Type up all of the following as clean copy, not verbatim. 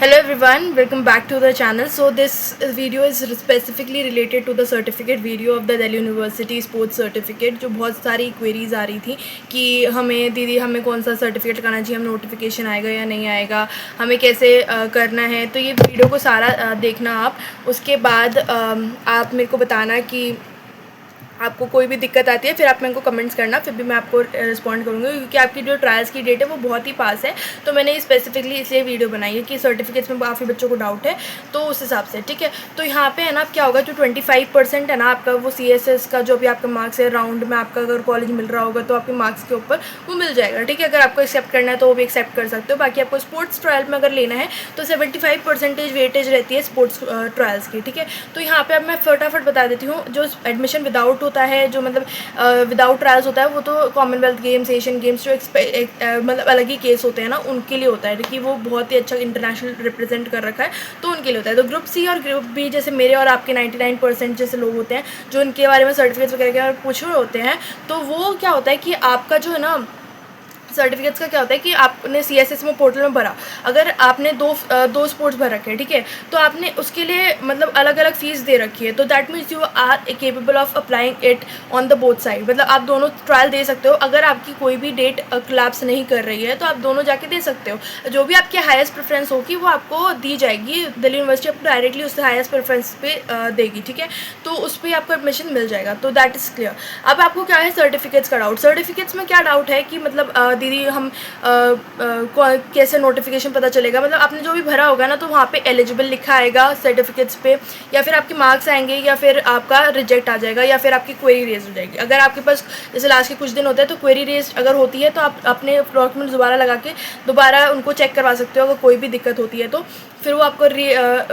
Hello everyone, welcome back to the channel. So this video is specifically related to the certificate video of the Delhi University Sports Certificate. जो बहुत सारी queries आ रही थी कि हमें दीदी हमें कौन सा सर्टिफिकेट लगाना चाहिए, हम नोटिफिकेशन आएगा या नहीं आएगा, हमें कैसे करना है। तो ये वीडियो को सारा देखना आप, उसके बाद आप मेरे को बताना कि आपको कोई भी दिक्कत आती है, फिर आप मेरे को कमेंट्स करना, फिर भी मैं आपको रिस्पॉन्ड करूँगी क्योंकि आपकी जो ट्रायल्स की डेट है वो बहुत ही पास है। तो मैंने स्पेसिफिकली इसलिए वीडियो बनाई है कि सर्टिफिकेट्स में काफ़ी बच्चों को डाउट है, तो उस हिसाब से ठीक है। तो यहाँ पे है ना, आप क्या होगा, जो 25% है ना आपका वो CSS का जो भी आपका मार्क्स है, राउंड में आपका अगर कॉलेज मिल रहा होगा तो आपके मार्क्स के ऊपर वो मिल जाएगा, ठीक है। अगर आपको एक्सेप्ट करना है तो वो भी एक्सेप्ट कर सकते हो। बाकी आपको स्पोर्ट्स ट्रायल में अगर लेना है तो 75% वेटेज रहती है स्पोर्ट्स ट्रायल्स की, ठीक है। तो यहाँ पर अब मैं फटाफट बता देती हूँ। जो एडमिशन विदाउट होता है, जो मतलब विदाउट ट्रायल्स होता है, वो तो कॉमनवेल्थ गेम्स, एशियन गेम्स जो मतलब अलग ही केस होते हैं ना, उनके लिए होता है कि वो बहुत ही अच्छा इंटरनेशनल रिप्रेजेंट कर रखा है, तो उनके लिए होता है। तो ग्रुप सी और ग्रुप बी जैसे मेरे और आपके 99% जैसे लोग होते हैं जो इनके बारे में सर्टिफिकेट्स वगैरह के बारे में पूछ रहे होते हैं, तो वो क्या होता है कि आपका जो है ना सर्टिफिकेट्स का क्या होता है कि आपने CSS में पोर्टल में भरा, अगर आपने दो स्पोर्ट्स भर रखे हैं, ठीक है, तो आपने उसके लिए मतलब अलग अलग फ़ीस दे रखी है, तो that means you are capable of applying it on the both side. मतलब आप दोनों ट्रायल दे सकते हो। अगर आपकी कोई भी डेट कोलैप्स नहीं कर रही है तो आप दोनों जाके दे सकते हो। जो भी आपकी हाईएस्ट प्रेफरेंस होगी वो आपको दी जाएगी, दिल्ली यूनिवर्सिटी आपको डायरेक्टली उससे हाईएस्ट प्रेफरेंस पे देगी, ठीक है। तो उस पर आपको एडमिशन मिल जाएगा, तो दैट इज़ क्लियर। अब आपको क्या है सर्टिफिकेट्स का डाउट। सर्टिफिकेट्स में क्या डाउट है कि मतलब दीदी हम कैसे नोटिफिकेशन पता चलेगा। मतलब आपने जो भी भरा होगा ना, तो वहाँ पे एलिजिबल लिखा आएगा सर्टिफिकेट्स पे, या फिर आपके मार्क्स आएंगे, या फिर आपका रिजेक्ट आ जाएगा, या फिर आपकी क्वेरी रेज हो जाएगी। अगर आपके पास जैसे लास्ट के कुछ दिन होते हैं तो क्वेरी रेज अगर होती है तो आप अपने डॉक्यूमेंट्स दोबारा लगा के दोबारा उनको चेक करवा सकते हो। अगर कोई भी दिक्कत होती है तो फिर वो आपको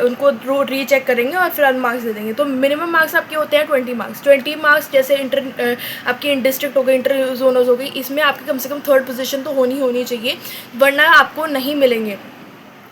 उनको रीचेक करेंगे और फिर मार्क्स दे देंगे। तो मिनिमम मार्क्स आपके होते हैं 20 मार्क्स। जैसे आपकी इन डिस्ट्रिक्ट हो गई, इंटर जोनर्स हो गई, इसमें आपकी कम से कम 3rd पोजीशन तो होनी चाहिए, वरना आपको नहीं मिलेंगे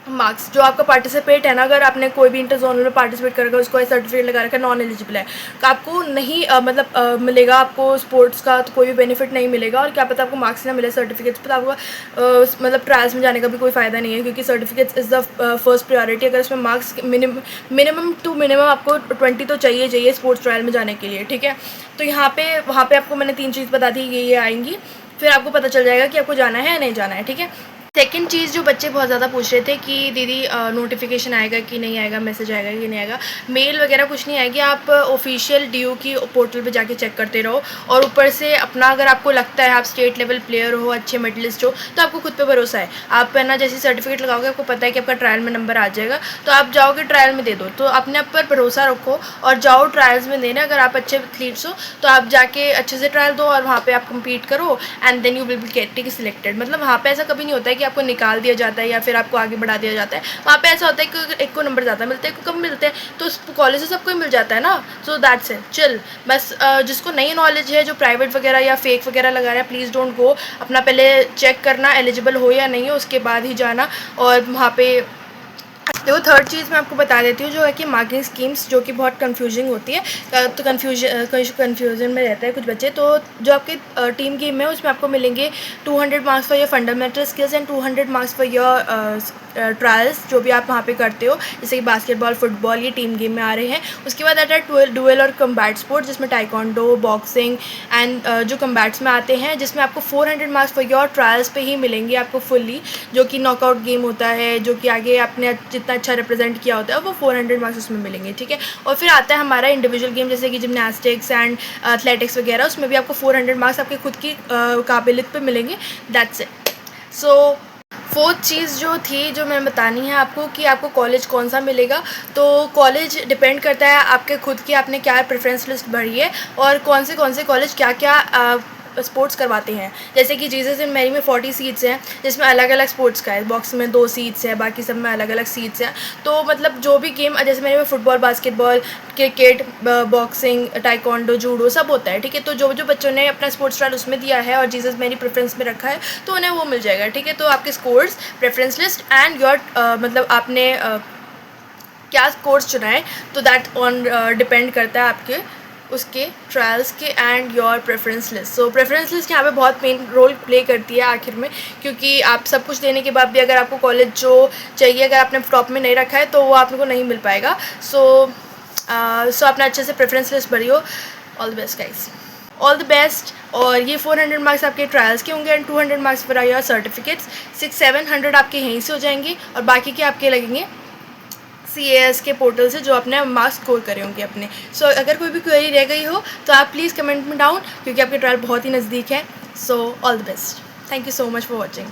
मार्क्स। जो आपका पार्टिसिपेट है ना, अगर आपने कोई भी इंटर जोनल में पार्टिसिपेट करके उसको सर्टिफिकेट लगा रखा है, नॉन एलिजिबल है, तो आपको नहीं मिलेगा, आपको स्पोर्ट्स का तो कोई भी बेनिफिट नहीं मिलेगा। और क्या पता आपको मार्क्स ना मिले सर्टिफिकेट्स पर, आपको मतलब ट्रायल्स में जाने का भी कोई फ़ायदा नहीं है, क्योंकि certificates is the first priority. अगर इसमें मार्क्स मिनिमम आपको 20 तो चाहिए स्पोर्ट्स ट्रायल में जाने के लिए, ठीक है। तो वहाँ पे आपको मैंने 3 चीज़ बता दी, ये आएंगी, फिर आपको पता चल जाएगा कि आपको जाना है या नहीं जाना है, ठीक है। सेकंड चीज़ जो बच्चे बहुत ज़्यादा पूछ रहे थे कि दीदी नोटिफिकेशन आएगा कि नहीं आएगा, मैसेज आएगा कि नहीं आएगा। मेल वगैरह कुछ नहीं आएगी, आप ऑफिशियल DU की पोर्टल पे जाके चेक करते रहो। और ऊपर से अपना, अगर आपको लगता है आप स्टेट लेवल प्लेयर हो, अच्छे मेडलिस्ट हो, तो आपको खुद पे भरोसा है, आप है ना जैसे सर्टिफिकेट लगाओगे आपको पता है कि आपका ट्रायल में नंबर आ जाएगा, तो आप जाओगे ट्रायल में दे दो। तो अपने आप पर भरोसा रखो और जाओ ट्रायल्स में देने। अगर आप अच्छे एथलीट्स हो तो आप जाके अच्छे से ट्रायल दो और वहाँ पर आप कम्पीट करो, and then you will be getting selected. मतलब वहाँ पर ऐसा कभी नहीं होता है कि आपको निकाल दिया जाता है या फिर आपको आगे बढ़ा दिया जाता है। वहाँ पे ऐसा होता है कि एक को नंबर ज़्यादा मिलते हैं, कम मिलते हैं, तो कॉलेज से सबको ही मिल जाता है ना। So that's it, chill. बस जिसको नई नॉलेज है, जो प्राइवेट वगैरह या फेक वगैरह लगा रहा है, प्लीज़ डोंट गो। अपना पहले चेक करना एलिजिबल हो या नहीं हो, उसके बाद ही जाना। और वहाँ पे देखो, थर्ड चीज़ मैं आपको बता देती हूँ, जो है कि मार्किंग स्कीम्स, जो कि बहुत कन्फ्यूजिंग होती है। तो कन्फ्यूजन में रहता है कुछ बच्चे। तो जो आपके टीम गेम है उसमें आपको मिलेंगे 200 marks for your fundamental skills and 200 marks for your trials, जो भी आप वहाँ पे करते हो, जैसे कि बास्केटबॉल, फुटबॉल, ये टीम गेम में आ रहे हैं। उसके बाद आता है डुअल और कम्बैट स्पोर्ट, जिसमें टाइकोंडो, बॉक्सिंग एंड जो कम्बैट्स में आते हैं, जिसमें आपको 400 मार्क्स फॉर योर ट्रायल्स पे ही मिलेंगे आपको फुल्ली, जो कि नॉकआउट गेम होता है, जो कि आगे आपने जितना अच्छा रिप्रेजेंट किया होता है वो 400 मार्क्स उसमें मिलेंगे, ठीक है। और फिर आता है हमारा इंडिविजुअल गेम, जैसे कि जिमनास्टिक्स एंड एथलेटिक्स वगैरह, उसमें भी आपको 400 मार्क्स आपके खुद की काबिलियत पे मिलेंगे। That's it. सो फोर्थ चीज़ जो थी, जो मैं बतानी है आपको, कि आपको कॉलेज कौन सा मिलेगा। तो कॉलेज डिपेंड करता है आपके खुद की, आपने क्या प्रेफरेंस लिस्ट भरी है और कौन से कॉलेज क्या क्या स्पोर्ट्स करवाते हैं। जैसे कि जीसस एंड मैरी में 40 सीट्स हैं, जिसमें अलग अलग स्पोर्ट्स का है। बॉक्स में 2 सीट्स है, बाकी सब में अलग अलग सीट्स हैं। तो मतलब जो भी गेम, जैसे मेरे में football, basketball, cricket, boxing, taekwondo, judo सब होता है, ठीक है। तो जो बच्चों ने अपना स्पोर्ट्स ट्रायल उसमें दिया है और जीसस मैरी प्रेफरेंस में रखा है, तो उन्हें वो मिल जाएगा, ठीक है। तो आपके scores, preference list and your मतलब आपने क्या कोर्स चुना है, तो दैट ऑन डिपेंड करता है आपके उसके ट्रायल्स के and your preference list. So preference list यहाँ पे बहुत मेन रोल प्ले करती है आखिर में, क्योंकि आप सब कुछ देने के बाद भी अगर आपको कॉलेज जो चाहिए अगर आपने टॉप में नहीं रखा है तो वो आपको नहीं मिल पाएगा। सो अपना अच्छे से प्रेफरेंस लिस्ट भरियो। All the best guys, all the best. और ये 400 मार्क्स आपके ट्रायल्स के होंगे and 200 marks for your certificates. 600-700 आपके यहीं से हो जाएंगे और बाकी के आपके लगेंगे CAS के पोर्टल से जो आपने मार्क्स स्कोर करे होंगे अपने। सो अगर कोई भी क्वेरी रह गई हो तो आप प्लीज़ कमेंट में डाउन, क्योंकि आपके ट्रायल बहुत ही नज़दीक है। So all the best, thank you so much for watching.